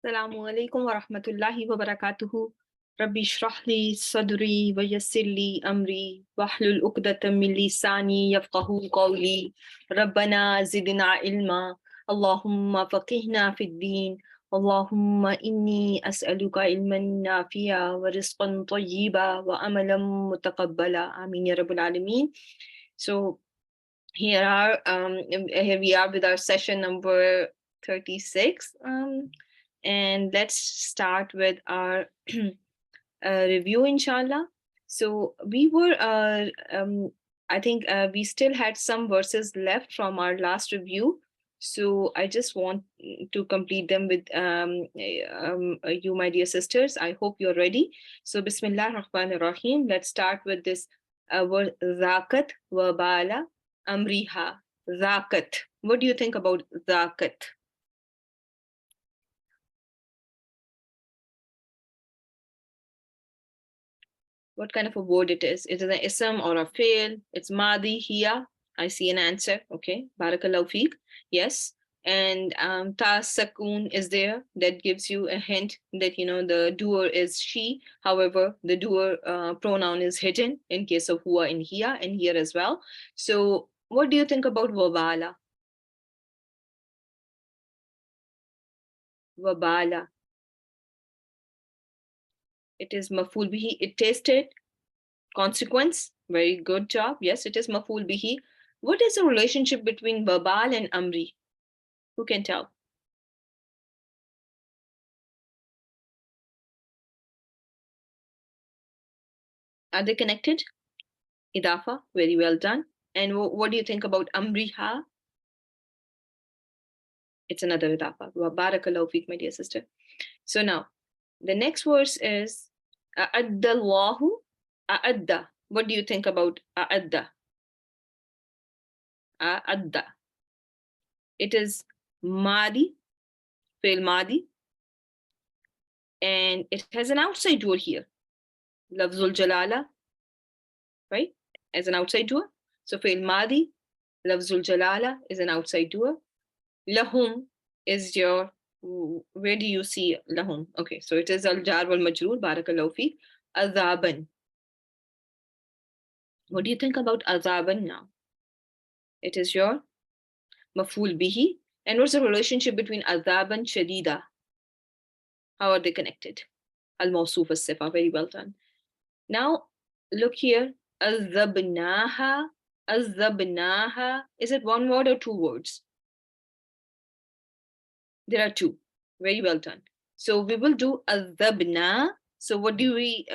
Assalamu alaikum wa rahmatullahi wa barakatuhu. Rabbi shrah li sadri wa yassir li amri wahlul uqdatam min lisani yafqahu qawli. Rabbana zidna ilma. Allahumma faqihna fid din. Allahumma inni as'aluka ilman nafi'a wa rizqan tayyiba wa amalan mutaqabbala. Amin ya rabbal alameen. So here we are with our session number 36. And let's start with our review, inshallah. So I think we still had some verses left from our last review. So I just want to complete them with you, my dear sisters. I hope you're ready. So Bismillah ar-Rahman ar-Rahim. Let's start with this word zakat wa bala amriha. Zakat. What do you think about zakat? What kind of a word it is? Is it an ism or a fail? It's madi here. I see an answer. Okay. Barakallahu feek. Yes. And ta sakun is there. That gives you a hint that, the doer is she. However, the doer pronoun is hidden in case of huwa in here and here as well. So what do you think about wabala? Wabala. It is maful bihi. It tasted. Consequence. Very good job. Yes, it is maful bihi. What is the relationship between babal and amri? Who can tell? Are they connected? Idafa. Very well done. And what do you think about amriha? It's another idafa. Barakallahu feek, my dear sister. So now, the next verse is a'addallahu. A'adda. What do you think about a'adda? A'adda. It is madi, fail madi, and it has an outside door here. Lafzul jalala, right? As an outside door. So fail madi, lafzul jalala is an outside door. Lahum is your, where do you see lahum? Okay, so it is al jar wal majroor. Barakallahu feek. Azaban. What do you think about azaban now? It is your maful bihi. And what's the relationship between azaban shadida? How are they connected? Al-mawsuf as-sifa. Very well done. Now, look here. Azabnaha. Azabnaha. Is it one word or two words? There are two. Very well done. So we will do azabna. So what do we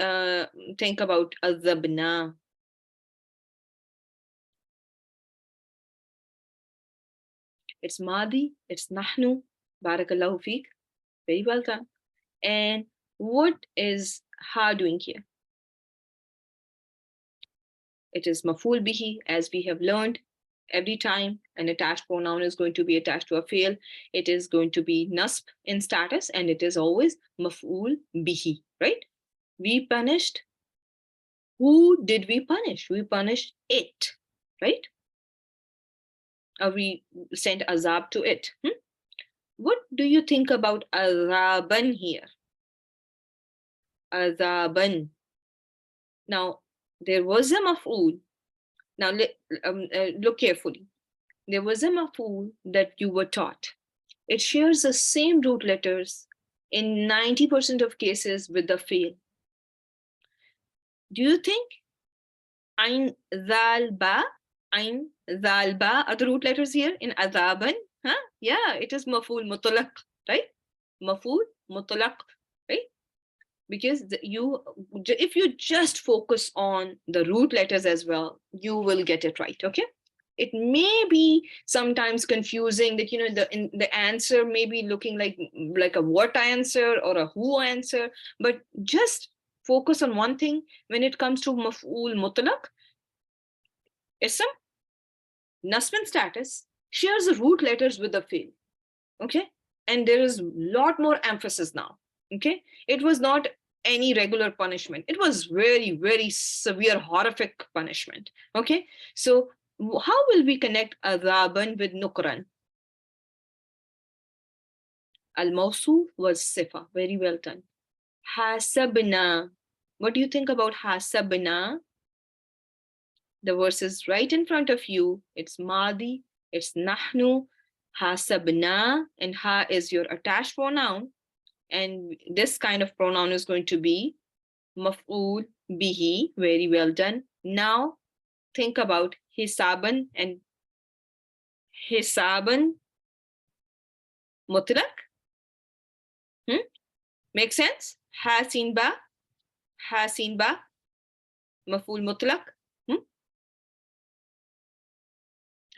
think about azabna? It's madi. It's nahnu. Barakallahu feek. Very well done. And what is ha doing here? It is maful bihi, as we have learned. Every time an attached pronoun is going to be attached to a fail, it is going to be nasb in status, and it is always maf'ul bihi, right? We punished. Who did we punish? We punished it, right? Or we sent azab to it. What do you think about azaban here? Azaban. Now, there was a maf'ul. Now, look carefully. There was a maf'ul that you were taught. It shares the same root letters in 90% of cases with the fail. Do you think Ain Zal Ba? Ain Zal Ba are the root letters here in Azaban? Huh? Yeah, it is maf'ul mutlaq, right? Maf'ul mutlaq, right? Because if you just focus on the root letters as well, you will get it right, okay? It may be sometimes confusing that, the answer may be looking like a what answer or a who answer, but just focus on one thing. When it comes to maf'ul mutlaq, ism, nasb status, shares the root letters with the fail, okay? And there is a lot more emphasis now, okay? It was not any regular punishment. It was very, very severe, horrific punishment, okay? So how will we connect azaban with nukran? Al-mawsuf was sifa. Very well done. Hasabna. What do you think about hasabna? The verse is right in front of you. It's madi, it's nahnu, hasabna, and ha is your attached pronoun. And this kind of pronoun is going to be maf'ul bihi. Very well done. Now think about hisaban and hisaban mutlaq. Make sense? Hasin ba, maf'ul mutlaq.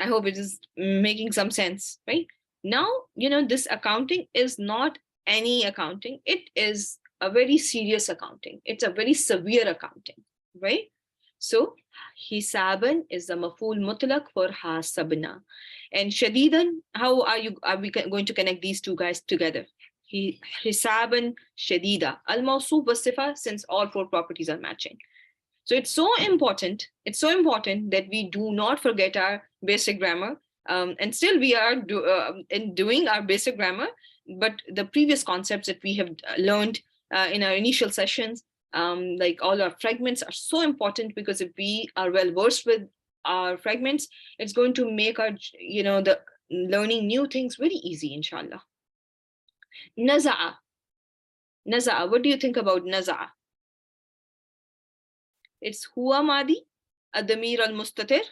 I hope it is making some sense, right? Now, this accounting is not any accounting. It is a very serious accounting. It's a very severe accounting, right? So, hisaban is the maf'ul mutlaq for hasabna. And shadidan, how are we going to connect these two guys together? Hisaban shadida. Al-mawsuf was sifa, since all four properties are matching. So it's so important that we do not forget our basic grammar. And still we are doing our basic grammar, but the previous concepts that we have learned in our initial sessions, like all our fragments, are so important, because if we are well versed with our fragments, it's going to make our, the learning new things very easy, inshallah. Naza'a. What do you think about naza'a? It's huwa madi, ad-damir al-mustatir.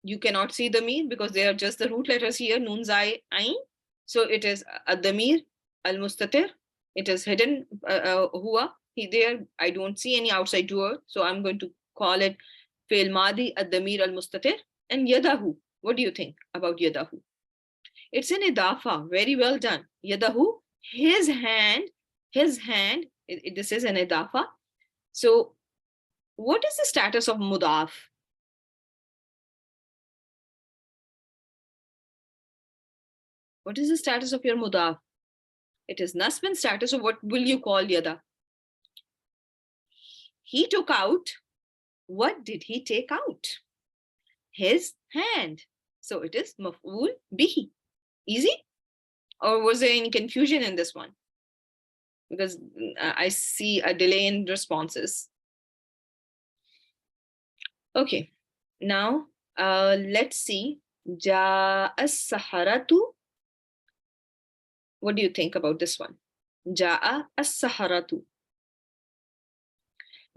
You cannot see the damir because they are just the root letters here, nun, zai, ain. So it is ad-damir al-mustatir. It is hidden, huwa. There, I don't see any outside doer, so I'm going to call it fi'l madi ad-damir al-mustatir. And yadahu. What do you think about yadahu? It's an idafa. Very well done. Yadahu, his hand. This is an idafa. So what is the status of mudaf? What is the status of your mudaf? It is nasb status. So what will you call yada? He took out. What did he take out? His hand. So it is maf'ul bihi. Easy? Or was there any confusion in this one? Because I see a delay in responses. Okay, now let's see. Ja'a as-saharatu. What do you think about this one? Ja'a as-saharatu.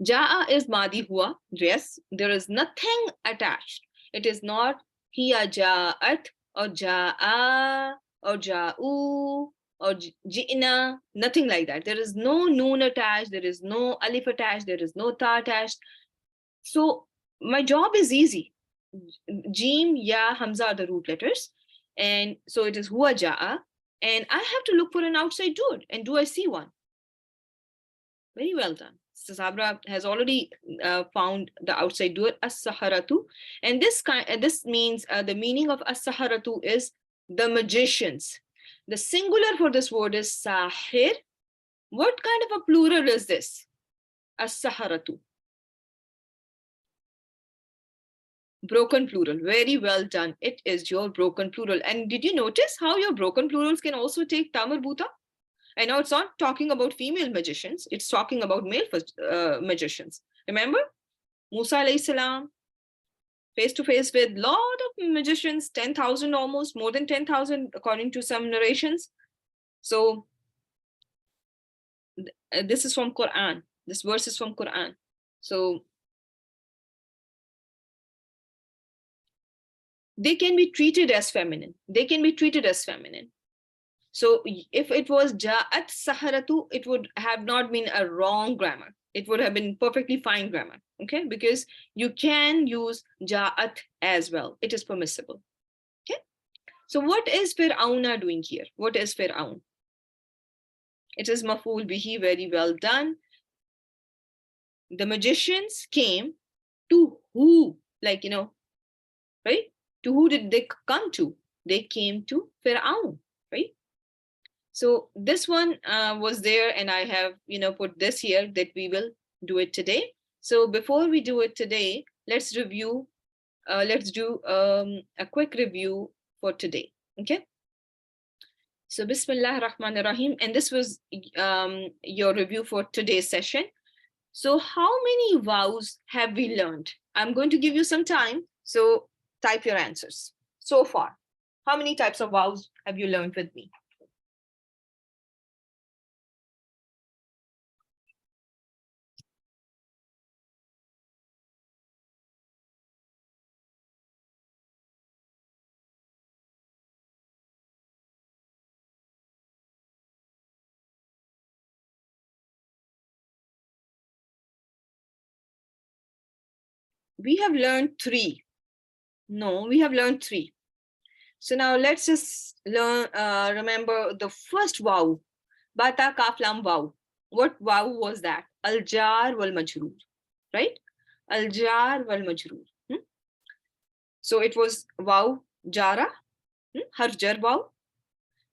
Ja'a is madi hua. Yes, there is nothing attached. It is not hiya ja'at or ja'a or ja'u or ji'na. Nothing like that. There is no noon attached. There is no alif attached. There is no ta attached. So my job is easy. Jim, ya, hamza are the root letters. And so it is huwa ja'a. And I have to look for an outside doer. And do I see one? Very well done. Sabra has already found the outside doer, as-saharatu. And this means the meaning of as-saharatu is the magicians. The singular for this word is sahir. What kind of a plural is this? As-saharatu. Broken plural. Very well done. It is your broken plural. And did you notice how your broken plurals can also take ta marbuta? And now it's not talking about female magicians. It's talking about male magicians. Remember? Musa alayhi salam, face to face with a lot of magicians, 10,000 almost, more than 10,000 according to some narrations. So this is from Quran. This verse is from Quran. So they can be treated as feminine. So if it was ja'at saharatu, it would have not been a wrong grammar. It would have been perfectly fine grammar, okay? Because you can use ja'at as well. It is permissible, okay? So what is Fir'auna doing here? What is Fir'aun? It is maf'ul bihi. Very well done. The magicians came to who? Like, right? To who did they come to? They came to Fir'aun, right? So this one was there, and I have, put this here that we will do it today. So before we do it today, let's review. Let's do a quick review for today. Okay. So Bismillah ar-Rahman ar-Rahim, and this was your review for today's session. So how many vows have we learned? I'm going to give you some time, so type your answers. So far, how many types of vows have you learned with me? We have learned 3. No, we have learned 3. So now let's just remember the first vow, Bata Kaflam vow. What vow was that? Al Jar wal Majroor, right? Al Jar wal Majroor. So it was vow Jara, Harjar vow.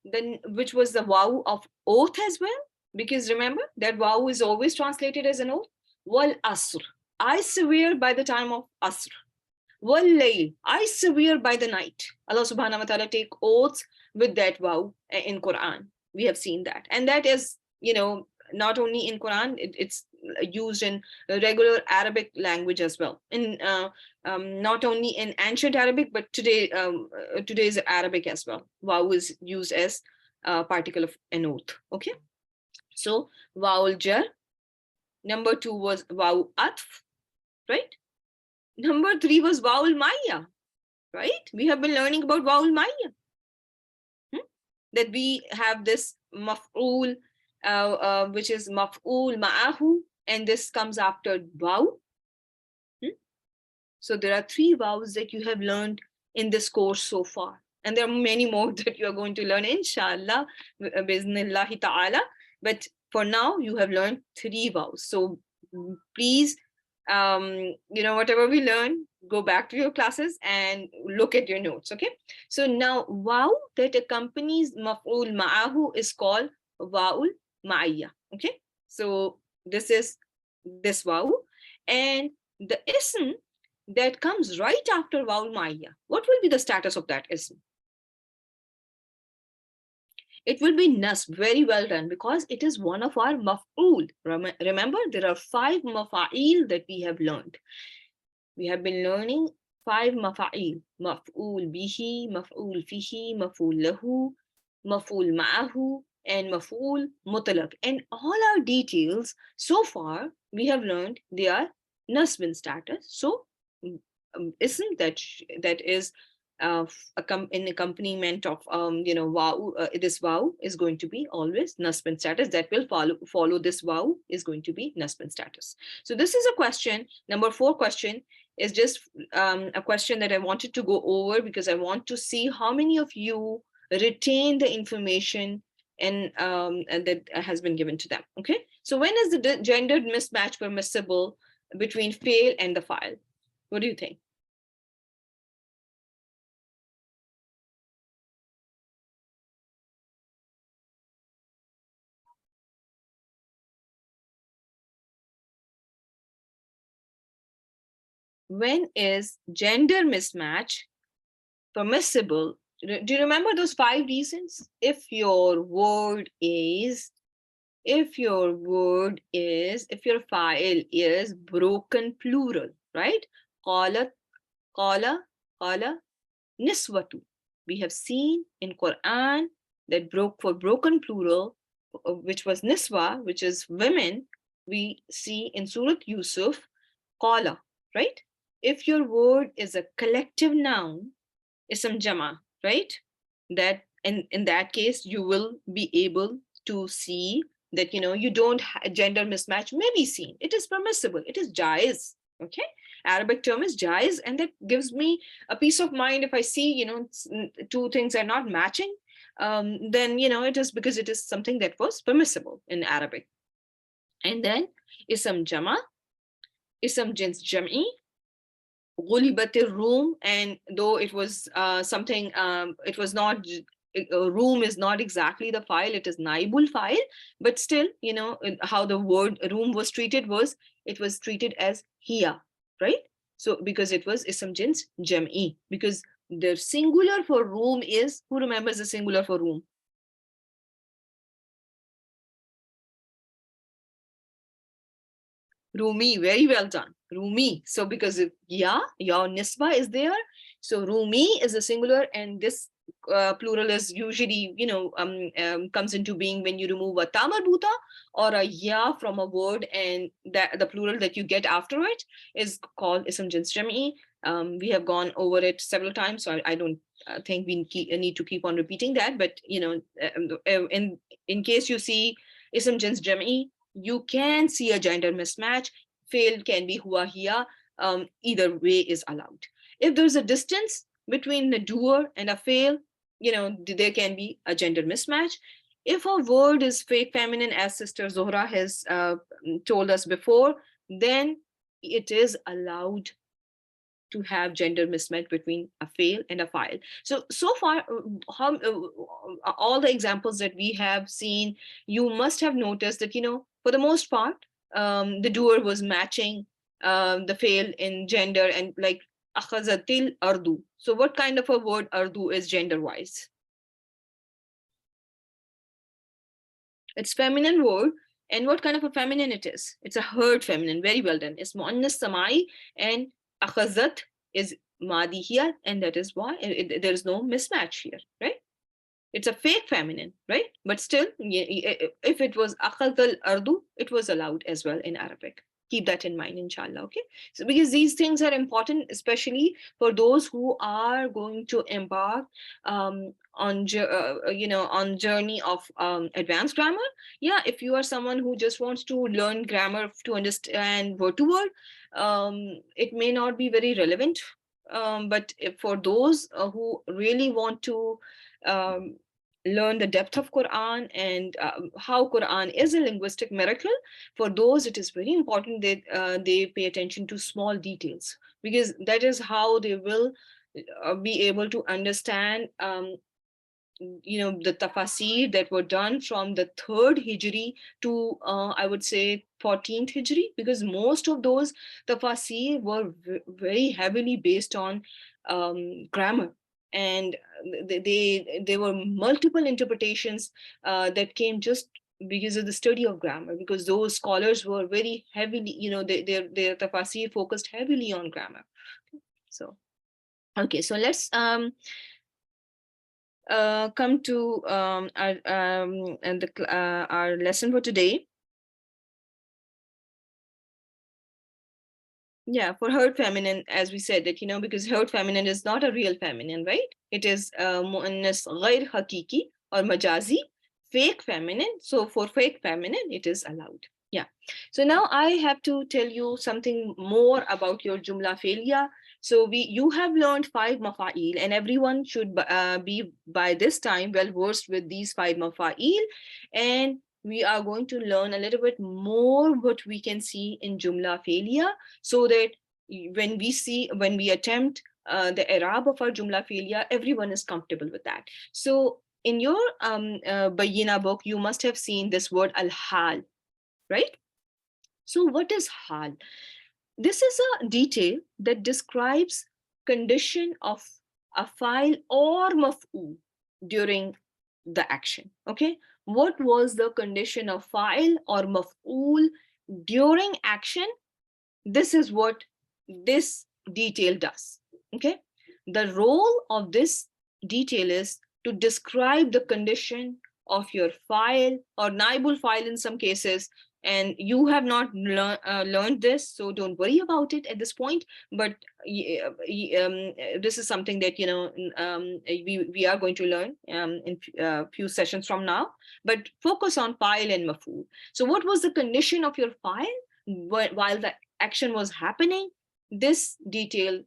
Then which was the vow of oath as well? Because remember that vow is always translated as an oath. Wal Asr. I swear by the time of Asr. Wallayl, I swear by the night. Allah subhanahu wa ta'ala take oaths with that vow in Quran. We have seen that. And that is, not only in Quran, it's used in regular Arabic language as well. In not only in ancient Arabic, but today's Arabic as well. Vow is used as a particle of an oath. Okay. So vowel jar. Number 2 was vow atf, right? Number 3 was vowel maya, right? We have been learning about vowel maya. That we have this maf'ul, which is maf'ul ma'ahu, and this comes after vow. So there are 3 vows that you have learned in this course so far. And there are many more that you are going to learn, inshallah, biznillahi ta'ala. But for now, you have learned 3 vows. So please, whatever we learn, go back to your classes and look at your notes, okay? So now, vow that accompanies maf'ul ma'ahu is called va'ul ma'iyya, okay? So this is this vow. And the ism that comes right after vowel ma'iyya, what will be the status of that ism? It will be nasb. Very well done, because it is one of our maf'ul. Remember, there are 5 mafa'il that we have learned. We have been learning 5 mafa'il. Maf'ul bihi, maf'ul fihi, maf'ul lahu, maf'ul ma'ahu, and maf'ul mutlaq. And all our details so far, we have learned they are nasb in status. So isn't that is in accompaniment of vow, this vow is going to be always nasb status. That will follow this vow is going to be nasb status. So this is a question. Number 4 question is just a question that I wanted to go over, because I want to see how many of you retain the information and that has been given to them. Okay, so when is the gendered mismatch permissible between fail and the file? What do you think? When is gender mismatch permissible? Do you remember those 5 reasons? If your file is broken plural, right? Qalat, qala, qala, niswatu. We have seen in Quran that for broken plural, which was niswa, which is women, we see in Surah Yusuf, qala, right? If your word is a collective noun, ism jama, right? That in that case, you will be able to see that you don't gender mismatch may be seen. It is permissible. It is jaiz. Okay, Arabic term is jaiz, and that gives me a peace of mind if I see 2 things are not matching. Then it is because it is something that was permissible in Arabic. And then ism jama, ism jins jam'i, ghulibatir room, and though it was something, it was not, room is not exactly the file, it is naibul file, but still, how the word room was treated was, it was treated as hiya, right? So because it was ism jins jam'i, because the singular for room is, who remembers the singular for room? Rumi, very well done. Rumi. So because yeah, your nisba is there. So Rumi is a singular, and this plural is usually, comes into being when you remove a ta marbuta or a ya from a word, and that the plural that you get after it is called ism jins jam'i. We have gone over it several times, so I don't think we need to keep on repeating that. But in case you see ism jins jam'i, you can see a gender mismatch. Fail can be hua hiya. Either way is allowed. If there's a distance between the doer and a fail, there can be a gender mismatch. If a word is fake feminine, as Sister Zohra has told us before, then it is allowed to have gender mismatch between a fail and a file. So far, all the examples that we have seen, you must have noticed that, for the most part, the doer was matching the fail in gender, and like akhazatil ardu. So what kind of a word ardu is gender wise? It's feminine word. And what kind of a feminine it is? It's a heard feminine. Very well done. It's muannas samai, and akhazat is madi here, and that is why there is no mismatch here, right? It's a fake feminine, right? But still, if it was akhaz al ardu, it was allowed as well in Arabic. Keep that in mind, inshallah. Okay, so because these things are important, especially for those who are going to embark on on journey of advanced grammar. Yeah, if you are someone who just wants to learn grammar to understand word to word, it may not be very relevant. But for those who really want to um, learn the depth of Quran, and how Quran is a linguistic miracle, for those it is very important that they pay attention to small details, because that is how they will be able to understand the tafasir that were done from the 3rd Hijri to I would say 14th Hijri, because most of those tafasir were very heavily based on grammar, and there were multiple interpretations that came just because of the study of grammar, because those scholars were very heavily, their tafasir focused heavily on grammar. So okay, so let's come to our lesson for today. Yeah, for heard feminine, as we said that, because heard feminine is not a real feminine, right? It is muannas ghair hakiki or majazi, fake feminine. So for fake feminine, it is allowed. Yeah. So now I have to tell you something more about your jumla failure. So you have learned 5 mafa'il, and everyone should be by this time well versed with these 5 mafa'il. And we are going to learn a little bit more what we can see in jumla failure, so that when we attempt the i'rab of our jumla failure, everyone is comfortable with that. So in your Bayyina book, you must have seen this word al-hal, right? So what is hal? This is a detail that describes condition of a file or maf'ul during the action. Okay, what was the condition of file or maf'ul during action? This is what this detail does. Okay, the role of this detail is to describe the condition of your file or naibul file in some cases, and you have not learned this, so don't worry about it at this point. But this is something that we are going to learn in a few sessions from now. But focus on file and maf'ul. So what was the condition of your file while the action was happening? This detail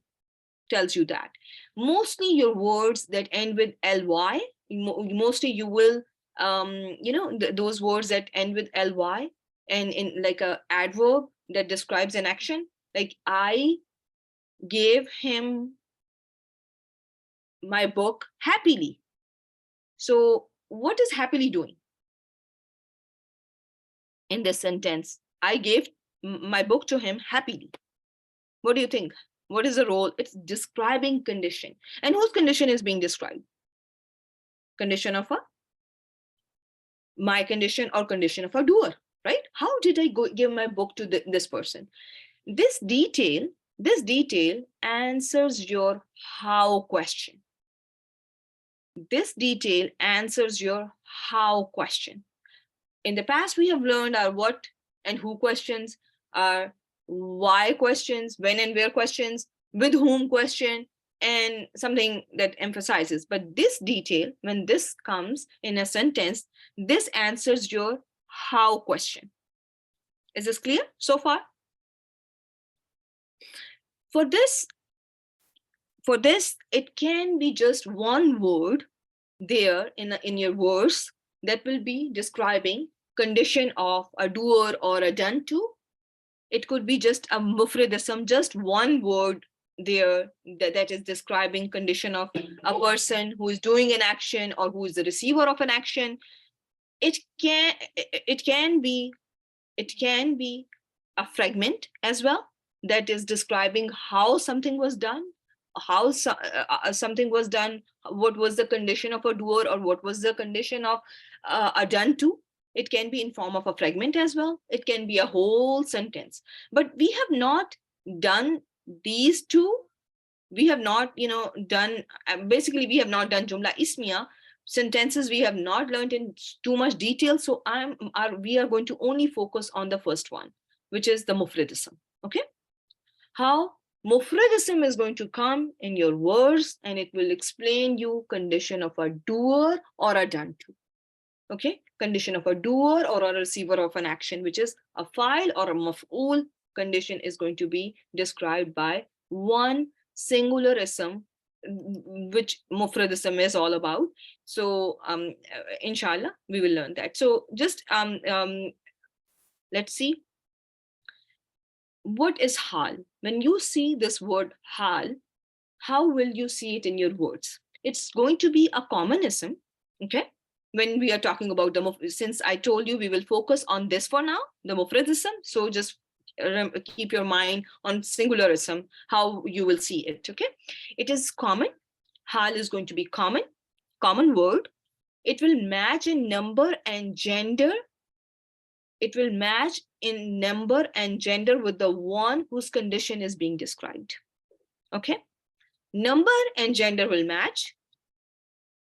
tells you that. Mostly your words that end with ly, mostly you will those words that end with ly, and in like a adverb that describes an action, like I gave him my book happily. So what is happily doing in this sentence? I gave my book to him happily. What do you think? What is the role? It's describing condition. And whose condition is being described? Condition of my condition or condition of a doer? right? How did I give my book to this person? This detail answers your how question. This detail answers your how question. In the past, we have learned our what and who questions, our why questions, when and where questions, with whom question, and something that emphasizes. But this detail, when this comes in a sentence, this answers your how question. Is this clear so far? For this, it can be just one word there in your verse that will be describing condition of a doer or a done to. It could be just a mufradism, just one word there that is describing condition of a person who is doing an action or who is the receiver of an action. It can be a fragment as well that is describing how something was done, how something was done, what was the condition of a doer or what was the condition of a done to. It can be in form of a fragment as well. It can be a whole sentence. But we have not done these two. We have not, done, basically we have not done jumla ismiya. Sentences we have not learned in too much detail. So we are going to only focus on the first one, which is the mufradism. Okay? How mufradism is going to come in your words, and it will explain you condition of a doer or a done to. Okay? Condition of a doer or a receiver of an action, which is a file or a maf'ul. Condition is going to be described by one singular ism, which mufradism is all about. So inshallah we will learn that. So just let's see, what is hal? When you see this word hal, how will you see it in your words? It's going to be a common ism. Okay, when we are talking about since I told you we will focus on this for now, the mufradism, so just keep your mind on singularism, how you will see it. Okay, it is common. Hal is going to be common word. It will match in number and gender. It will match in number and gender with the one whose condition is being described. Okay, number and gender will match.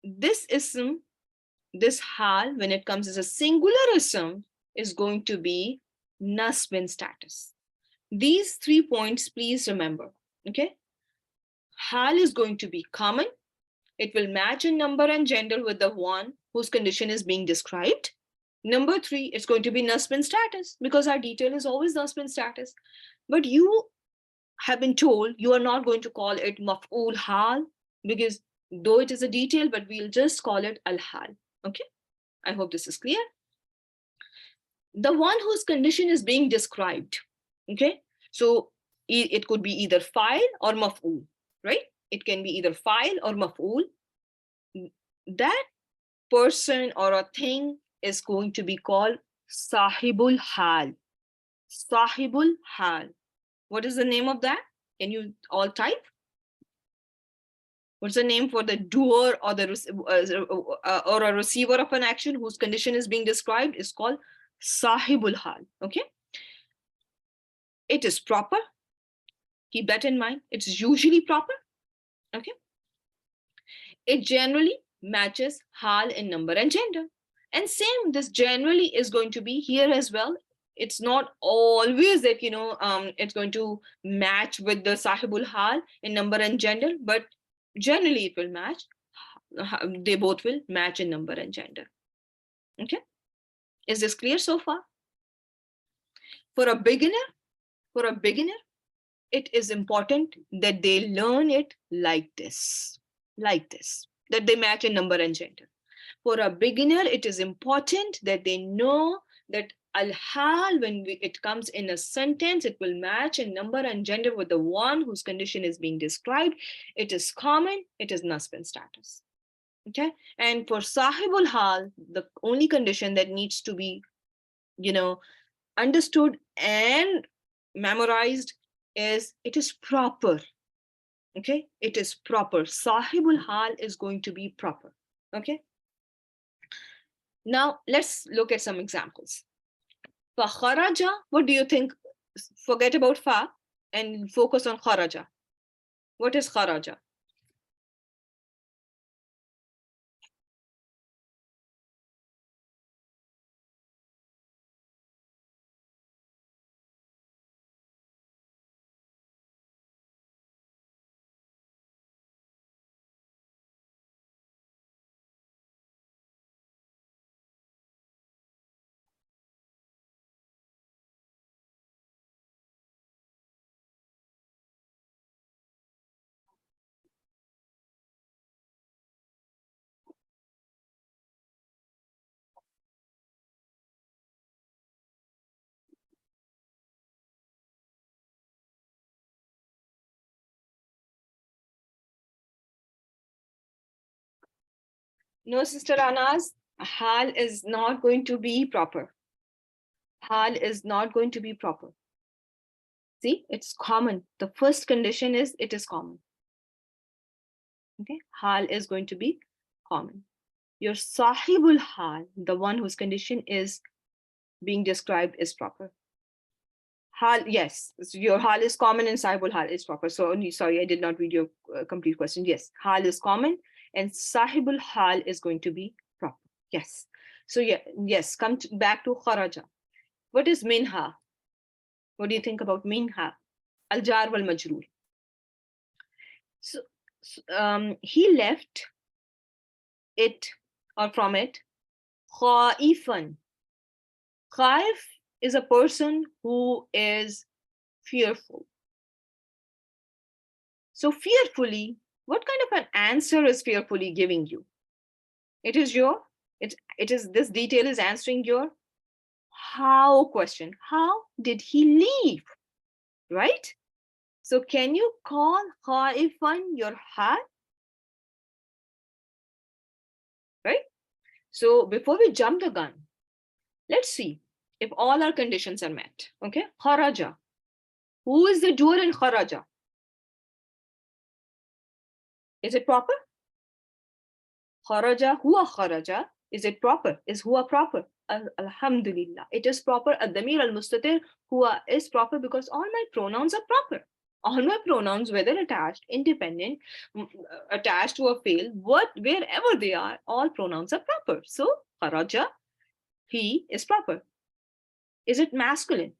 This ism, this hal, when it comes as a singular ism, is going to be nasb in status. These 3 points, please remember. Okay, hal is going to be common. It will match in number and gender with the one whose condition is being described. Number 3, it's going to be nasb in status, because our detail is always nasb in status. But you have been told you are not going to call it maf'ul hal, because though it is a detail, but we'll just call it al-hal. Okay, I hope this is clear. The one whose condition is being described. Okay, so it could be either fa'il or maf'ul, right? It can be either fa'il or maf'ul. That person or a thing is going to be called sahibul hal. Sahibul hal. What is the name of that? Can you all type? What's the name for the doer or the or a receiver of an action whose condition is being described? Is called sahibul hal. Okay, it is proper. Keep that in mind. It's usually proper. Okay, it generally matches hal in number and gender. And same, this generally is going to be here as well. It's not always that it's going to match with the sahibul hal in number and gender, but generally it will match. They both will match in number and gender. Okay, is this clear so far? For a beginner, it is important that they learn it like this, that they match in number and gender. For a beginner, it is important that they know that al-hal, when it comes in a sentence, it will match in number and gender with the one whose condition is being described. It is common, it is nasb in status. Okay, and for sahibul hal, the only condition that needs to be understood and memorized is it is proper. Okay, it is proper. Sahibul hal is going to be proper. Okay, now let's look at some examples. فخرج, what do you think? Forget about fa and focus on kharaja. What is kharaja? No, Sister Anas, hal is not going to be proper. Hal is not going to be proper. See, it's common. The first condition is it is common. Okay, hal is going to be common. Your sahibul hal, the one whose condition is being described, is proper. Hal, yes, your hal is common and sahibul hal is proper. So, sorry, I did not read your complete question. Yes, hal is common and sahibul hal is going to be proper. Yes. So, yeah, yes, back to kharaja. What is minha? What do you think about minha? Al jar wal majroor. So, he left it or from it khaifan. Khaif is a person who is fearful. So fearfully, what kind of an answer is fearfully giving you? It is this detail is answering your how question. How did he leave? Right? So can you call khaifan your hal? Right? So before we jump the gun, let's see if all our conditions are met. Okay, kharaja. Who is the doer in kharaja? Is it proper? Kharaja, huwa kharaja. Is it proper? Is huwa proper? Alhamdulillah. It is proper. Ad-damir al-mustatir, huwa is proper because all my pronouns are proper. All my pronouns, whether attached, independent, attached to a fail, wherever they are, all pronouns are proper. So, kharaja, he is proper. Is it masculine?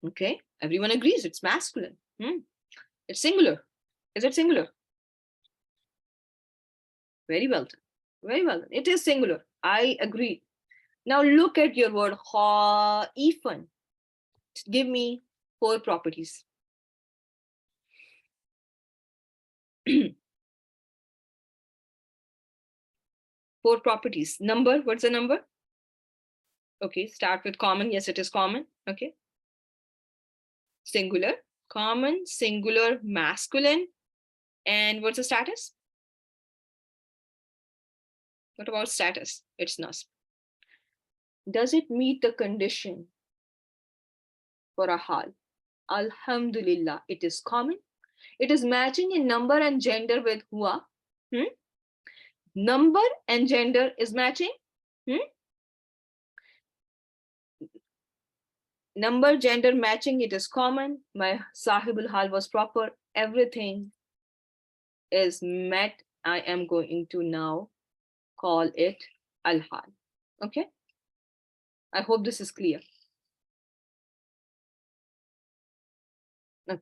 Okay, everyone agrees it's masculine. It's singular. Is it singular? Very well done. Very well done. It is singular. I agree. Now look at your word khaifan. Give me 4 properties. 4 properties. Number, what's the number? Okay, start with common. Yes, it is common. Okay. Singular, common, singular, masculine. And what's the status? What about status? It's nasb. Does it meet the condition for a hal? Alhamdulillah, it is common. It is matching in number and gender with huwa. Number and gender is matching. Number, gender matching, it is common. My sahibul hal was proper. Everything is met. I am going to now call it al-hal. Okay? I hope this is clear. Okay.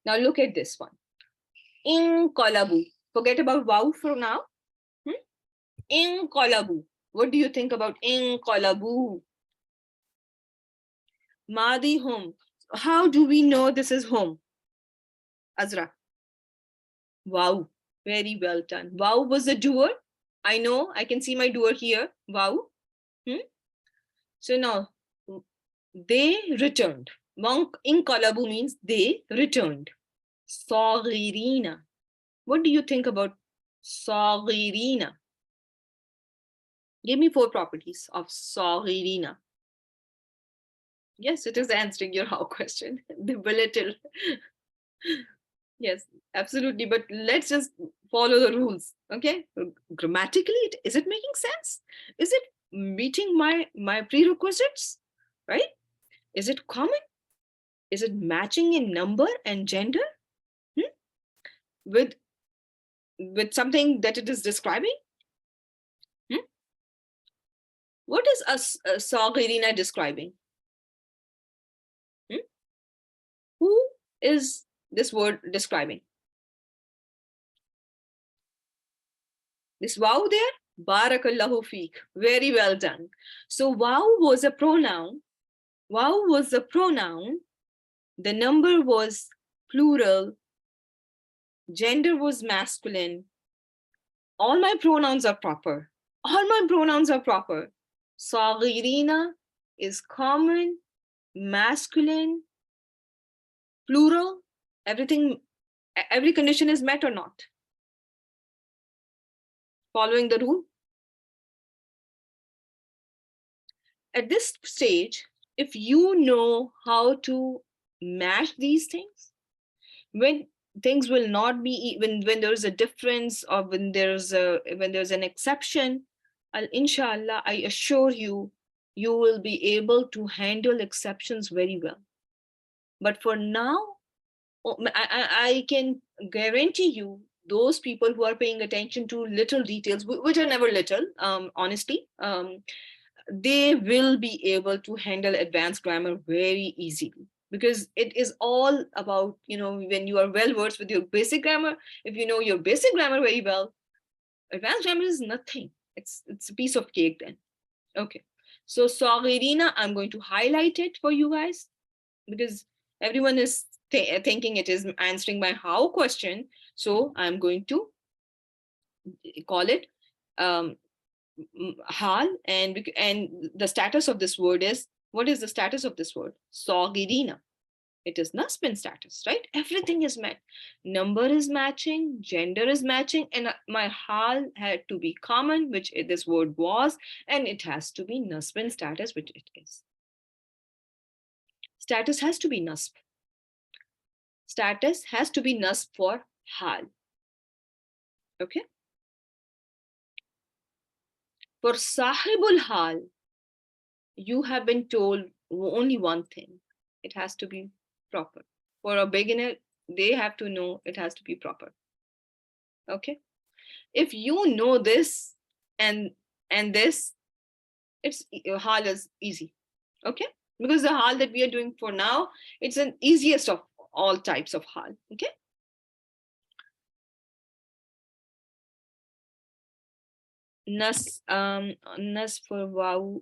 Now look at this one. Inqalabu. Forget about wow for now. Inqalabu. What do you think about inqalabu? Madi hum. How do we know this is home? Azra. Wow. Very well done. Wow was the doer. I know. I can see my doer here. Wow. So now they returned. Inqalabu means they returned. Saghirina. What do you think about saghirina? Give me 4 properties of saghirina. Yes, it is answering your how question. The belittle. Yes, absolutely. But let's just follow the rules. Okay. Grammatically, is it making sense? Is it meeting my prerequisites, right? Is it common? Is it matching in number and gender? Hmm? with with something that it is describing? Hmm? What is Saghirina describing? Hmm? Who is this word describing? This wow there? Barakallahu feek. Very well done. So wow was a pronoun. Wow was a pronoun. The number was plural. Gender was masculine. All my pronouns are proper. All my pronouns are proper. Saghirina is common, masculine, plural. Everything, every condition is met or not? Following the rule? At this stage, if you know how to match these things, when things will not be, when there's a difference, or when there's an exception, inshallah, I assure you, you will be able to handle exceptions very well. But for now, I can guarantee you, those people who are paying attention to little details, which are never little, honestly, they will be able to handle advanced grammar very easily, because it is all about, when you are well versed with your basic grammar. If you know your basic grammar very well, advanced grammar is nothing. It's a piece of cake then. Okay, so Saghirina, I'm going to highlight it for you guys, because everyone is thinking it is answering my how question. So I'm going to call it hal, and the status of this word is, what is the status of this word? Saghirina. It is nasbin status, right? Everything is met. Number is matching, gender is matching, and my hal had to be common, which this word was, and it has to be nasbin status, which it is. Status has to be nasb. Status has to be nasb for hal. Okay. For sahibul hal, you have been told only one thing: it has to be proper. For a beginner, they have to know it has to be proper. Okay. If you know this and this, it's hal is easy. Okay. Because the hal that we are doing for now, it's an easiest of all types of hal. Okay. Nas for wow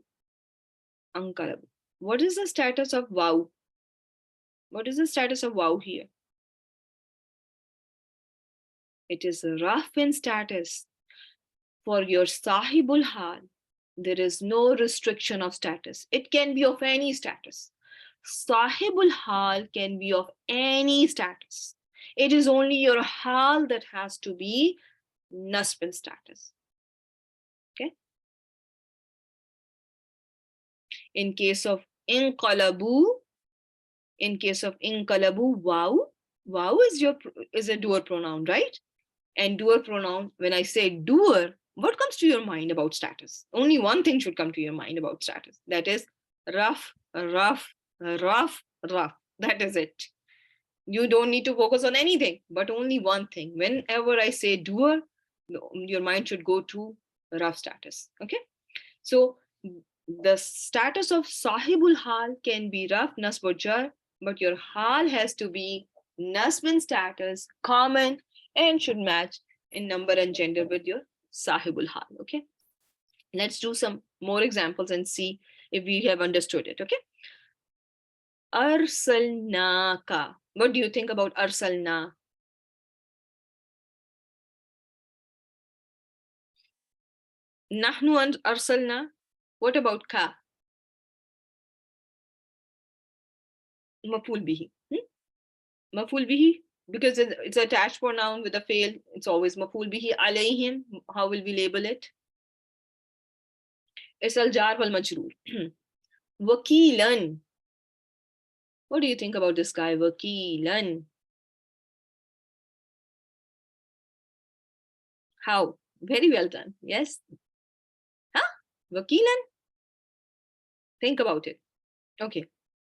ankalab. What is the status of wow? What is the status of wow here? It is rough in status. For your sahibul hal, there is no restriction of status. It can be of any status. Sahibul hal can be of any status. It is only your hal that has to be nasb status. Okay. In case of inqalabu, wow is a doer pronoun, right? And doer pronoun, when I say doer, what comes to your mind about status? Only one thing should come to your mind about status. That is rough, rough, rough, rough. That is it. You don't need to focus on anything, but only one thing. Whenever I say doer, your mind should go to rough status. Okay. So the status of sahibul hal can be rough, nasb or jar, but your hal has to be nasb status, common, and should match in number and gender with your sahibul hal. Okay. Let's do some more examples and see if we have understood it. Okay. Arsalnaka. What do you think about arsalna? Nahnu and arsalna. What about ka? Maful bihi. Maful bihi, because it's attached pronoun with a fail, it's always maful bihi. Alayhim, how will we label it? It's al jar wal majroor. Wakilan. What do you think about this guy? Wakilan. How? Very well done. Yes. Huh? Wakilan? Think about it. Okay,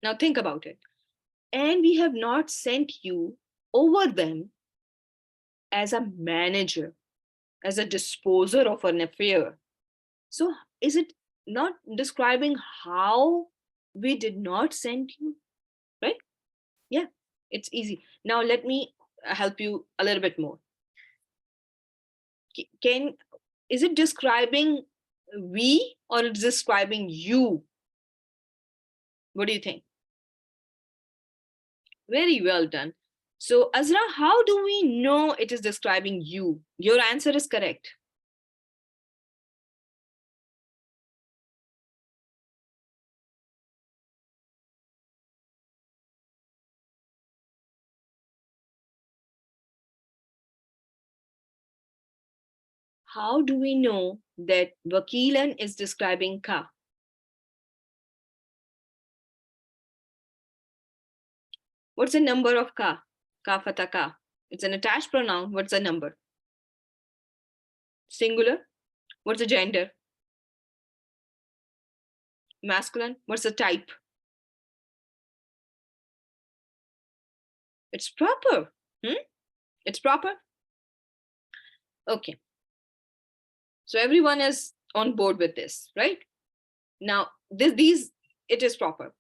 now think about it. And we have not sent you over them as a manager, as a disposer of an affair. So, is it not describing how we did not send you? Right? Yeah, it's easy. Now, let me help you a little bit more. Can Is it describing we or it's describing you? What do you think? Very well done. So, Azra, how do we know it is describing you? Your answer is correct. How do we know that Wakilan is describing ka? What's the number of ka? Ka fata ka. It's an attached pronoun. What's the number? Singular. What's the gender? Masculine. What's the type? It's proper. It's proper. Okay. So everyone is on board with this, right? Now, it is proper.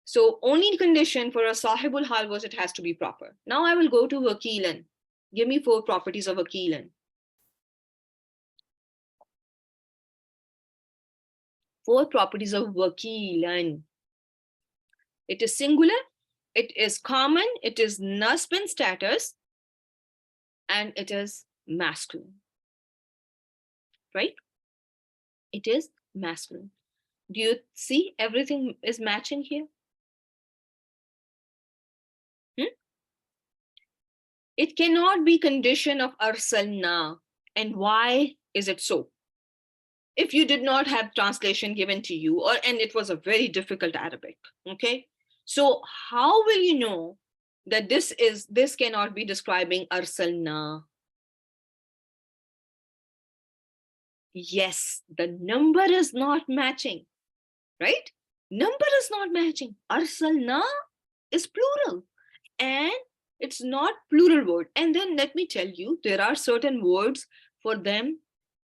So only condition for a sahibul hal was it has to be proper. Now I will go to wakilan. Give me 4 properties of wakilan. 4 properties of wakilan. It is singular, it is common, it is nasb status, and it is masculine. Right? It is masculine. Do you see everything is matching here? It cannot be condition of arsalna. And why is it so? If you did not have translation given to you, and it was a very difficult Arabic, okay? So how will you know that this cannot be describing arsalna? Yes, the number is not matching, right? Number is not matching. Arsalna is plural, and it's not plural word. And then let me tell you, there are certain words for them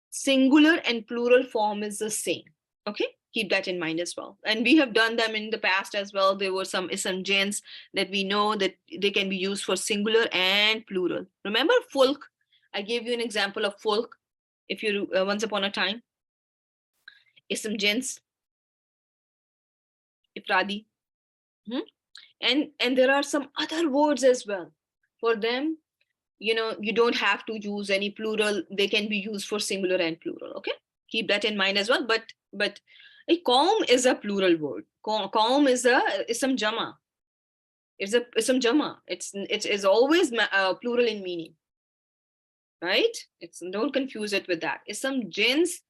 singular and plural form is the same. Okay, keep that in mind as well. And we have done them in the past as well. There were some ism gens that we know that they can be used for singular and plural. Remember fulk? I gave you an example of fulk. If you once upon a time, ism gens, ifradi. And there are some other words as well. For them, you don't have to use any plural. They can be used for singular and plural. Okay, keep that in mind as well. But a qaum is a plural word. Qaum is a ism jama. It's a ism jama. It is always plural in meaning, right? Don't confuse it with that. Ism jins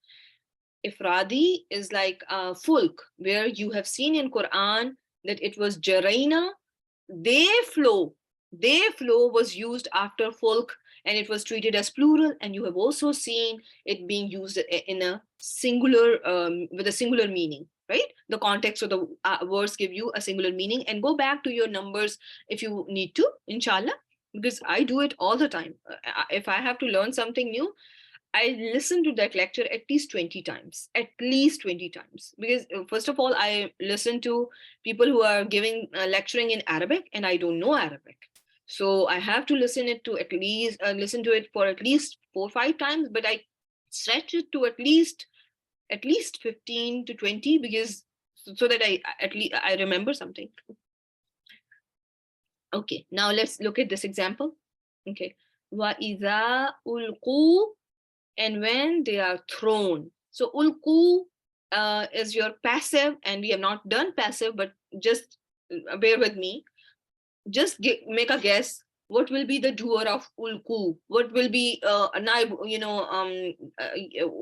ifradi is like fulk, where you have seen in Quran that it was jaraina. They flow was used after fulk, and it was treated as plural. And you have also seen it being used in a singular with a singular meaning, right? The context of the words give you a singular meaning. And go back to your numbers if you need to, inshallah, because I do it all the time. If I have to learn something new, I listen to that lecture at least 20 times, because first of all, I listen to people who are giving lecturing in Arabic, and I don't know Arabic. So I have to listen to it for at least 4 or 5 times, but I stretch it to at least 15 to 20, because so that I remember something. Okay, now let's look at this example. Okay. وَإِذَا أُلْقُوا, and when they are thrown. So ulqu is your passive, and we have not done passive, but just bear with me. Just make a guess. What will be the doer of ulqu? What will be a naib?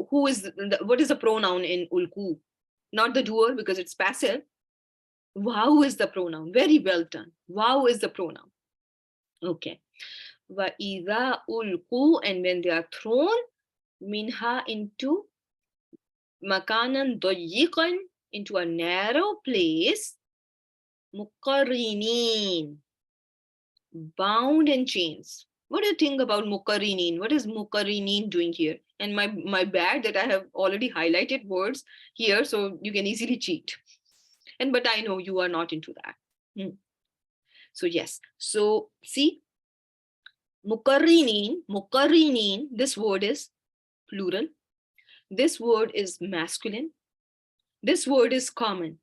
What is the pronoun in ulqu? Not the doer, because it's passive. Wow is the pronoun. Very well done. Wow is the pronoun. Okay. وَإِذَا أُلْقُوا, and when they are thrown, minha, into makanan dayiqan, into a narrow place. Muqarrinin, bound in chains. What do you think about muqarrinin? What is muqarrinin doing here? And my bad that I have already highlighted words here, so you can easily cheat. And but I know you are not into that. So yes. So see, muqarrinin, this word is plural. This word is masculine. This word is common.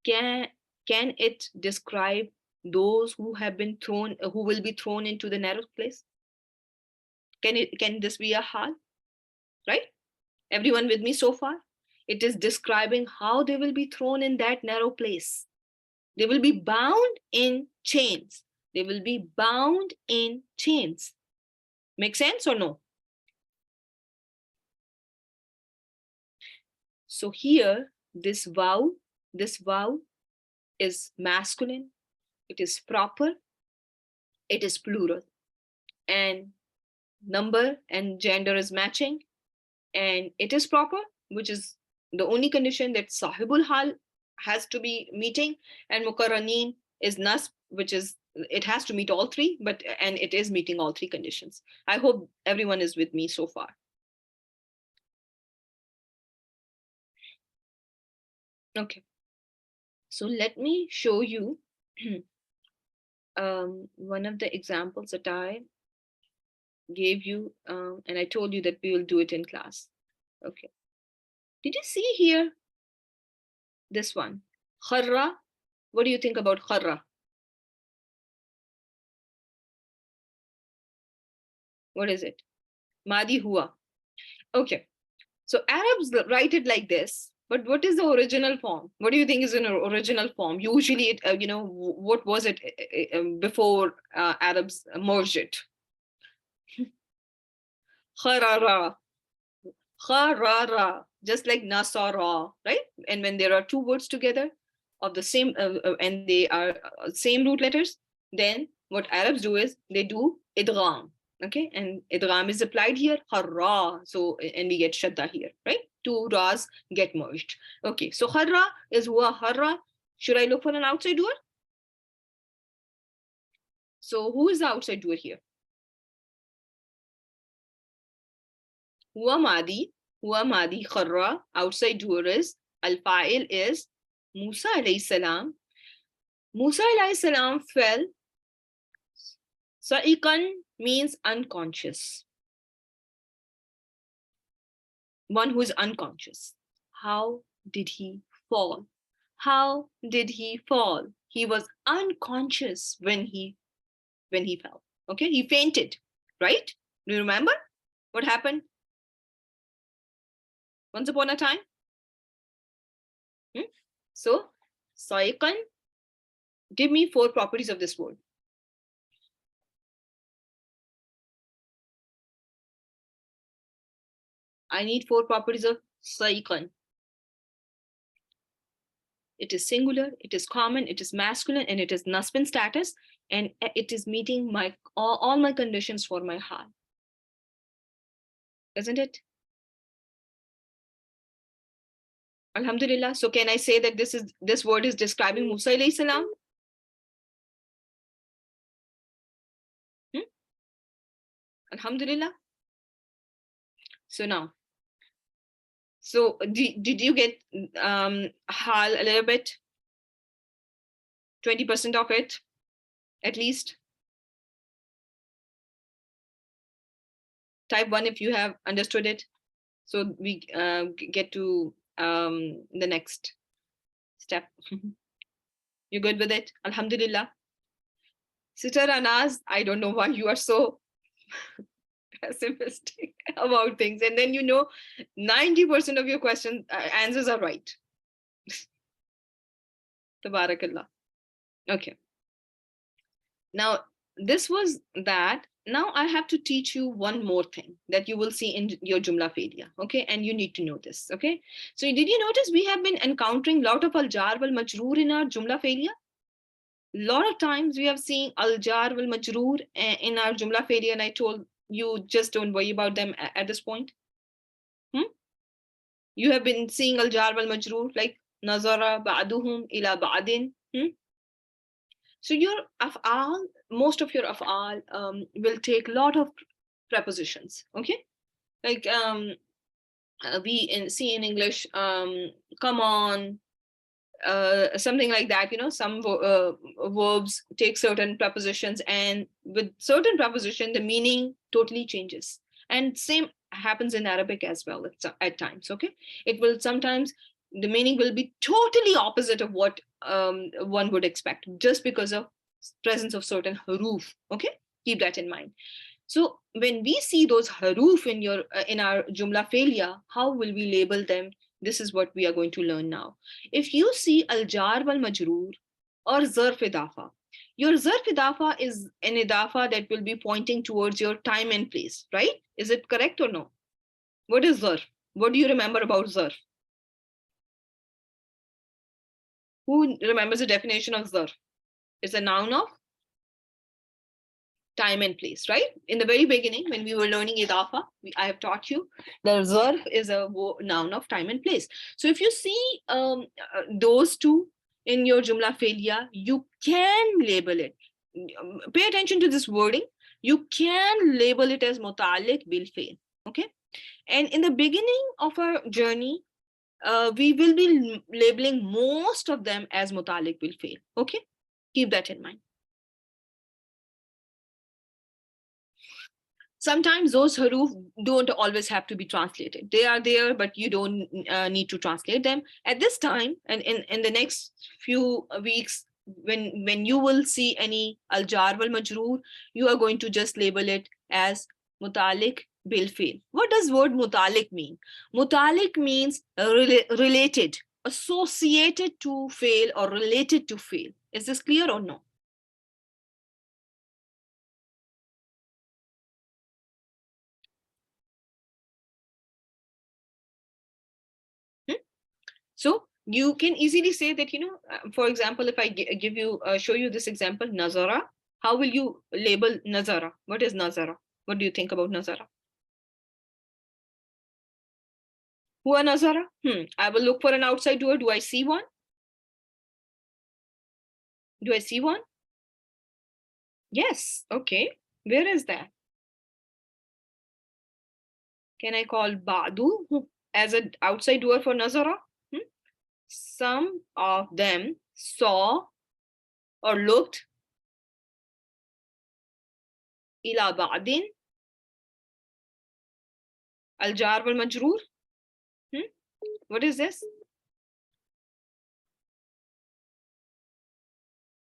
Can it describe those who have been thrown, who will be thrown into the narrow place? Can this be a hal? Right? Everyone with me so far? It is describing how they will be thrown in that narrow place. They will be bound in chains. They will be bound in chains. Make sense or no? So here, this vow is masculine, it is proper, it is plural, and number and gender is matching, and it is proper, which is the only condition that sahibul hal has to be meeting, and mukarranin is nasb, which is it has to meet all three, and it is meeting all three conditions. I hope everyone is with me so far. Okay, so let me show you one of the examples that I gave you, and I told you that we will do it in class. Okay, did you see here this one, kharra? What do you think about kharra? What is it? Madi hua. Okay, so Arabs write it like this, but what is the original form? What do you think is an original form? Usually, it what was it before Arabs merged it? Kharara, kharara, just like nasara, right? And when there are two words together of the same and they are same root letters, then what Arabs do is they do idgham. Okay, and idgham is applied here, harra. So and we get shadda here, right? Two ras get merged. Okay, so harra is huwa harra. Should I look for an outside doer? So who is the outside doer here? Huwa madi kharra. Outside doer is al-fa'il is Musa alayhi salam. Musa alayhi salam fell. Sa'iqan means unconscious. One who is unconscious. How did he fall? How did he fall? He was unconscious when he fell. Okay, he fainted, right? Do you remember what happened once upon a time? So, Sa'iqan, give me 4 properties of this word. I need 4 properties of Sa'iqan. It is singular, it is common, it is masculine, and it is nasbin status, and it is meeting my all my conditions for my hal. Isn't it? Alhamdulillah. So can I say that this word is describing Musa alayhi salam? Alhamdulillah. So now, so did you get hal a little bit? 20% of it, at least? Type 1 if you have understood it. So we get to the next step. You good with it? Alhamdulillah. Sister Anaz, I don't know why you are so pessimistic about things, and then 90% of your question answers are right. Tabarakallah. Okay, now this was that. Now I have to teach you one more thing that you will see in your Jumla Felia. Okay, and you need to know this. Okay, so did you notice we have been encountering a lot of al-jar wal majroor in our Jumla Felia? Lot of times we have seen al-jar wal majroor in our Jumla Felia, and I told you just don't worry about them at this point. You have been seeing al-jar wal majroor like nazara ba'duhum ila ba'din. So your af'al, most of your af'al will take a lot of prepositions. Okay, like see in English, come on, something like that. Some verbs take certain prepositions, and with certain preposition, the meaning totally changes. And same happens in Arabic as well at times. Okay, it will sometimes, the meaning will be totally opposite of what one would expect, just because of presence of certain huruf. Okay, keep that in mind. So when we see those haruf in our jumla failure, how will we label them? This is what we are going to learn now. If you see al jar wal majroor or zarf idafa, your zarf idafa is an idafa that will be pointing towards your time and place, right? Is it correct or no? What is zarf? What do you remember about zarf? Who remembers the definition of zarf? It's a noun of time and place, right? In the very beginning, when we were learning idafa, I have taught you the zarf is a noun of time and place. So if you see those two in your jumla failure, you can label it. Pay attention to this wording. You can label it as muta'alliq bil fail. Okay. And in the beginning of our journey, we will be labeling most of them as muta'alliq bil fail. Okay. Keep that in mind. Sometimes those haruf don't always have to be translated. They are there, but you don't need to translate them at this time. And in the next few weeks, when you will see any al jar wal majroor, you are going to just label it as mutalik bil fail. What does word mutalik mean? Mutalik means related, associated to fail, or related to fail. Is this clear or no? So you can easily say that, for example, if I give you, show you this example, nazara, how will you label nazara? What is nazara? What do you think about nazara? Hua nazara? I will look for an outside doer. Do I see one? Do I see one? Yes. Okay. Where is that? Can I call Badu as an outside doer for nazara? Some of them saw or looked ila ba'din al jar wal majroor. What is this?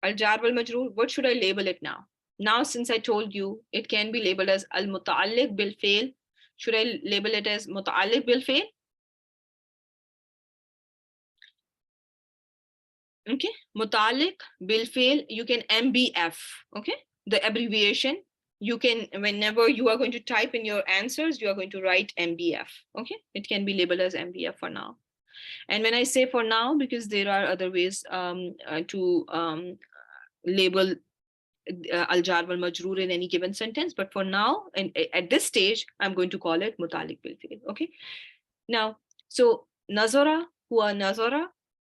Al jar wal majroor. What should I label it now? Now, since I told you it can be labeled as al muta'alliq bil fail, should I label it as muta'alliq bil fail? Okay, muta'alliq bil fail. You can MBF. Okay, the abbreviation. You can, whenever you are going to type in your answers, you are going to write MBF. Okay, it can be labeled as MBF for now. And when I say for now, because there are other ways to label al jar wal majroor in any given sentence, but for now, and at this stage, I'm going to call it mutalik bil fi'l. Okay. Now, so nazara, huwa nazara,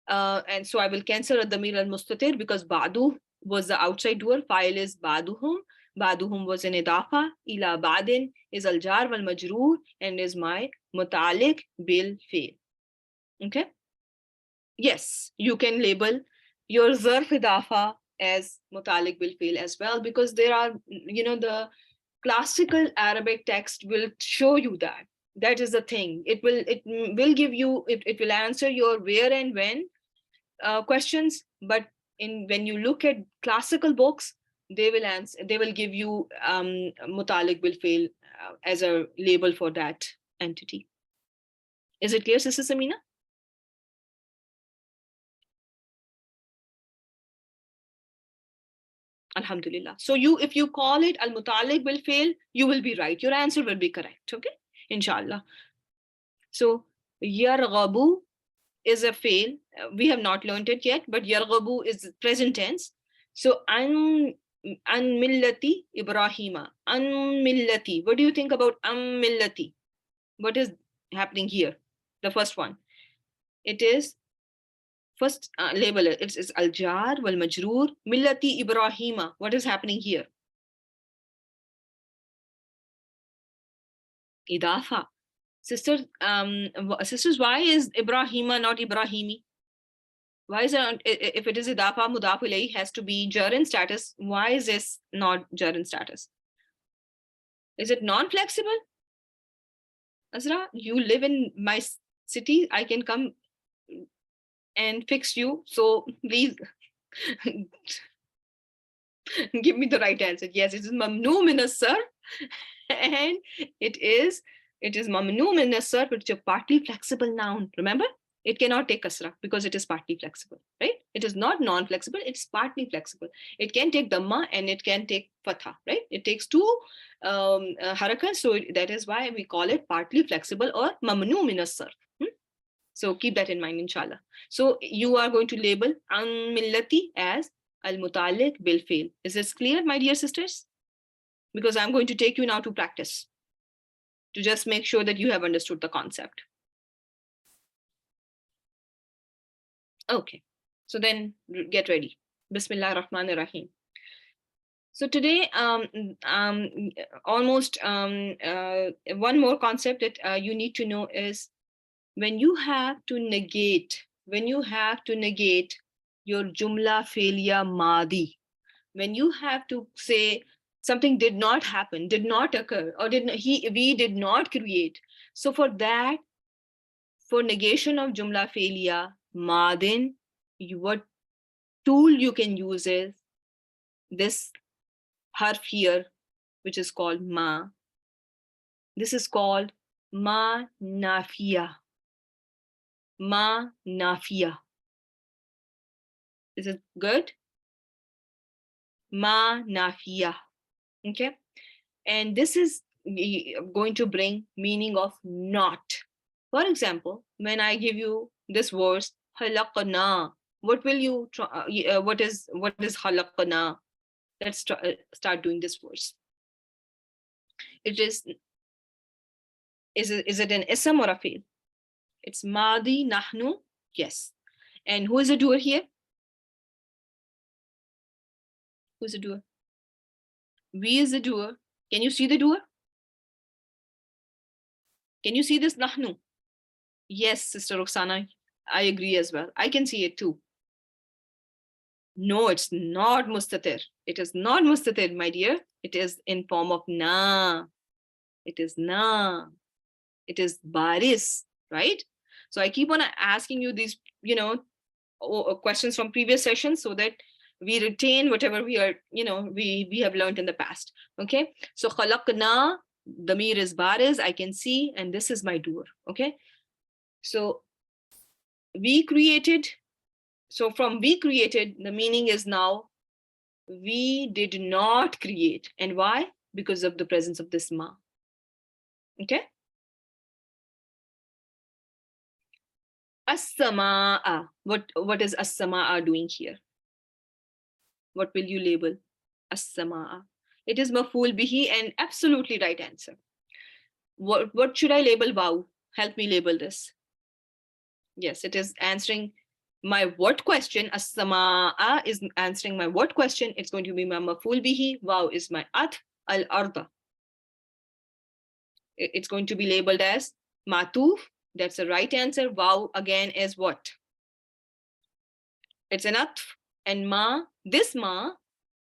and so I will cancel ad damir al mustatir because ba'du was the outside doer. File is ba'duhum. Ba'duhum was an idafa. Ila ba'din is al jar wal majroor and is my mutalik bil fi'l. Okay. Yes, you can label your zarf idafa as mutalik bil fail as well, because there are, the classical Arabic text will show you that. That is the thing. It will give you, it will answer your where and when questions, but when you look at classical books, they will give you mutalik bil fail as a label for that entity. Is it clear, Sister Samina? Alhamdulillah. So if you call it al-mutalik bil fail, you will be right. Your answer will be correct. Okay, inshallah. So yarghabu is a fail. We have not learned it yet, but yarghabu is present tense. So an millati Ibrahima. An millati. What do you think about millati? What is happening here? the first one. It is first label it. It's al-jar wal majroor millati Ibrahima. What is happening here? Idafa. Sisters, why is Ibrahima not Ibrahimi? Why is it, if it is idafa mudaf ilayhi has to be jar in status, why is this not jar in status? Is it non-flexible? Azra, you live in my city, I can come and fix you. So please give me the right answer. Yes, it is mamnu min as-sarf, and it is mamnu min as-sarf, which is a partly flexible noun. Remember, it cannot take kasra because it is partly flexible, right? It is not non-flexible, it's partly flexible. It can take dhamma and it can take fatha, right? It takes two harakas, so that is why we call it partly flexible or mamnu min as-sarf. So keep that in mind, inshallah. So you are going to label an millati as al-mutaliq bil fail. Is this clear, my dear sisters? Because I'm going to take you now to practice to just make sure that you have understood the concept. Okay, so then get ready. Bismillah ar-Rahman ar-Rahim. So today, almost one more concept that you need to know is when you have to negate your jumla failure madi, when you have to say something did not happen, did not occur, or we did not create. So for that, for negation of jumla failure madin, what tool you can use is this harf here, which is called ma. This is called ma nafiya. Ma nafiya. Is it good? Ma nafiya. Okay. And this is going to bring meaning of not. For example, when I give you this verse, halaqna, what will you try, what is halaqna? Let's start doing this verse. It is it an ism or a fi'l? It's madi nahnu, yes. And who is the doer here? Who's the doer? We is the doer. Can you see the doer? Can you see this nahnu? Yes, Sister Roxana, I agree as well. I can see it too. No, it's not mustatir. It is not mustatir, my dear. It is in form of na. It is na. It is baris, right? So I keep on asking you these, questions from previous sessions so that we retain whatever we are, we have learned in the past. Okay. So khalaqna, damir is baris, I can see, and this is my doer. Okay. So we created. So from we created, the meaning is now we did not create. And why? Because of the presence of this ma. Okay. As-samaa. What is as-samaa doing here? What will you label? As-samaa. It is maf'ul bihi and absolutely right answer. What should I label waw? Help me label this. Yes, it is answering my what question. As-samaa is answering my what question. It's going to be my maf'ul bihi. Waw is my at al-arda. It's going to be labeled as matuf. That's the right answer. Waw again is what? It's an atf. And ma, this ma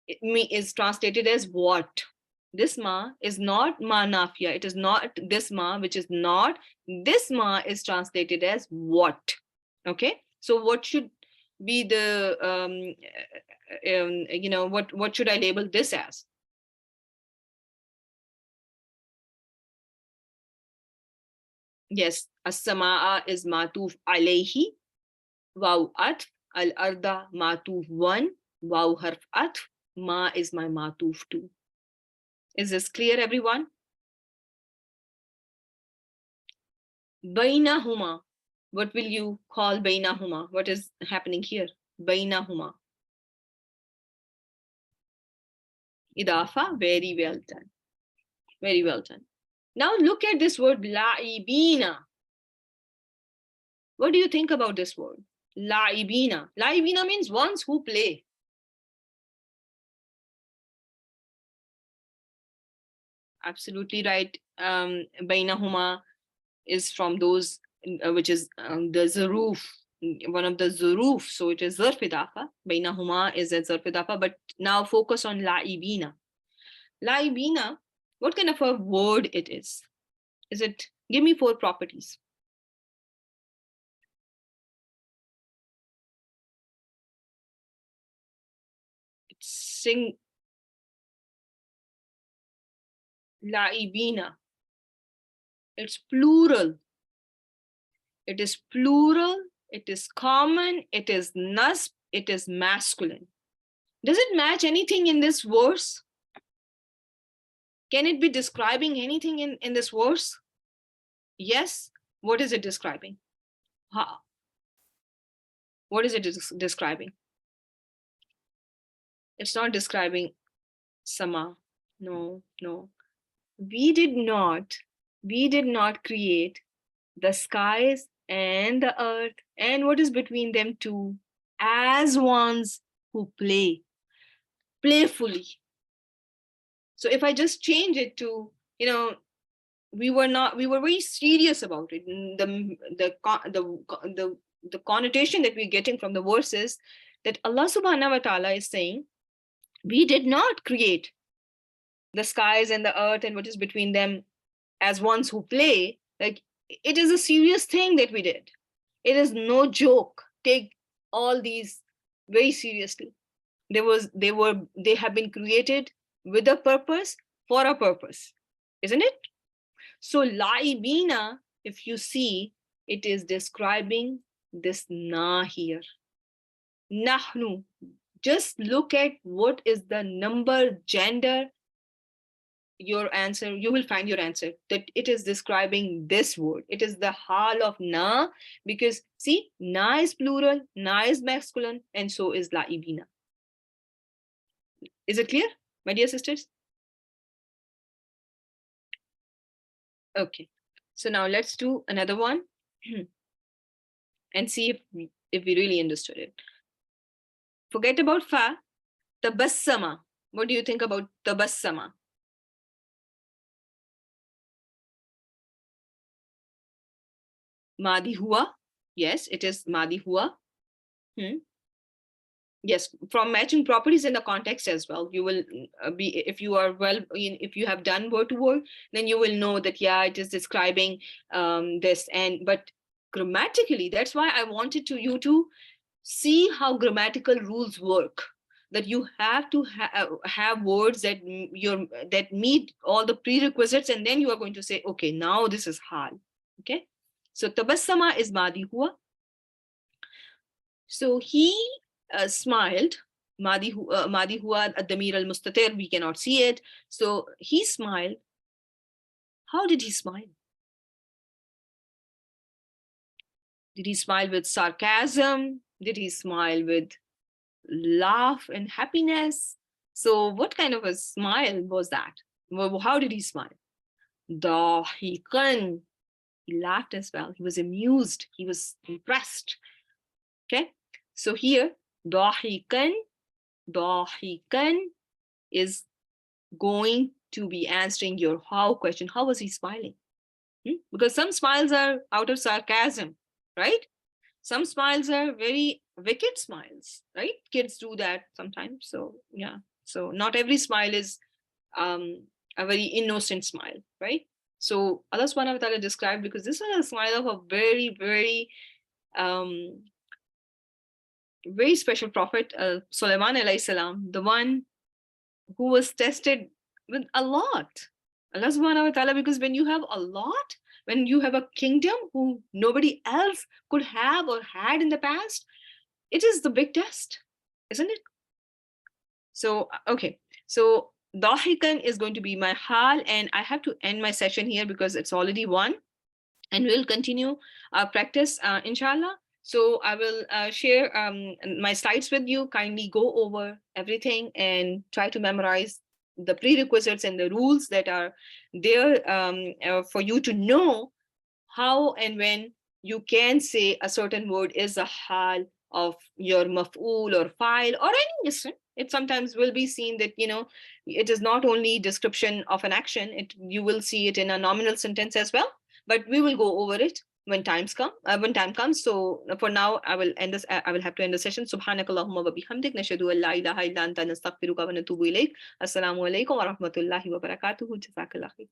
is translated as what? This ma is not ma nafiya. It is not this ma, which is not. This ma is translated as what? Okay. So what should be the, what should I label this as? Yes, as-samaa is matuf alayhi, waw atf, al-arda matuf 1, waw harf atf, ma is my matuf 2. Is this clear, everyone? Bainahuma. What will you call bainahuma? What is happening here? Bainahuma. Idafa. Very well done. Very well done. Now look at this word la'ibina. What do you think about this word? La'ibina. La'ibina means ones who play. Absolutely right. Bainahuma is from those, which is the zaruf, one of the zuruf. So it is zarf idafa. Bainahuma is a zarf idafa, but now focus on la'ibina. La'ibina, what kind of a word it is? Is it, give me 4 properties. It's la'ibina. It's plural. It is plural, it is common, it is nasb, it is masculine. Does it match anything in this verse? Can it be describing anything in this verse? Yes. What is it describing? How? What is it describing? It's not describing sama. No, no. We did not create the skies and the earth and what is between them too as ones who play playfully. So if I just change it to, we were very serious about it. The connotation that we're getting from the verses that Allah subhanahu wa ta'ala is saying, we did not create the skies and the earth and what is between them as ones who play. Like, it is a serious thing that we did. It is no joke. Take all these very seriously. They have been created with a purpose, for a purpose, isn't it? So la'ibina, if you see, it is describing this na here. Nahnu. Just look at what is the number, gender, your answer, you will find your answer, that it is describing this word. It is the hal of na, because see, na is plural, na is masculine, and so is la'ibina. Is it clear, my dear sisters? Okay, so now let's do another one and see if we really understood it. Forget about fa. Tabassama. What do you think about tabassama? Madi hua. Yes, it is madi hua. Yes, from matching properties in the context as well. You will be, if you are if you have done word to word, then you will know that, yeah, it is describing this. But grammatically, that's why I wanted you to see how grammatical rules work. That you have to have words that meet all the prerequisites, and then you are going to say, okay, now this is hal. Okay, so tabassama is madi hua. So he smiled. Madi hua ad-damir al-mustatir, we cannot see it. So he smiled. How did he smile? Did he smile with sarcasm? Did he smile with laugh and happiness? So what kind of a smile was that? How did he smile? Dahiqan. He laughed as well. He was amused. He was impressed. Okay. So here, dahiqan is going to be answering your how question. How was he smiling? Because some smiles are out of sarcasm, right? Some smiles are very wicked smiles, right? Kids do that sometimes. So yeah, so not every smile is a very innocent smile, right? So Allah subhanahu wa ta'ala described, because this was a smile of a very, very very special prophet, Sulaiman alayhi salam, the one who was tested with a lot. Allah subhanahu wa ta'ala, because when you have a lot, when you have a kingdom who nobody else could have or had in the past, it is the big test, isn't it? So, okay. So dahikan is going to be my hal, and I have to end my session here because it's already 1, and we'll continue our practice, inshallah. So I will share my slides with you. Kindly go over everything and try to memorize the prerequisites and the rules that are there for you to know how and when you can say a certain word is a hal of your maf'ul or fa'il or any ism. It sometimes will be seen that, it is not only description of an action, you will see it in a nominal sentence as well. But we will go over it when time comes. So for now, I will have to end the session. Subhanakallahumma wa bihamdik, nashhadu an la ilaha illa anta, nastaghfiruka wa natubu ilayk. Assalamu alaikum wa rahmatullahi wa barakatuhu. Jazakallah khair.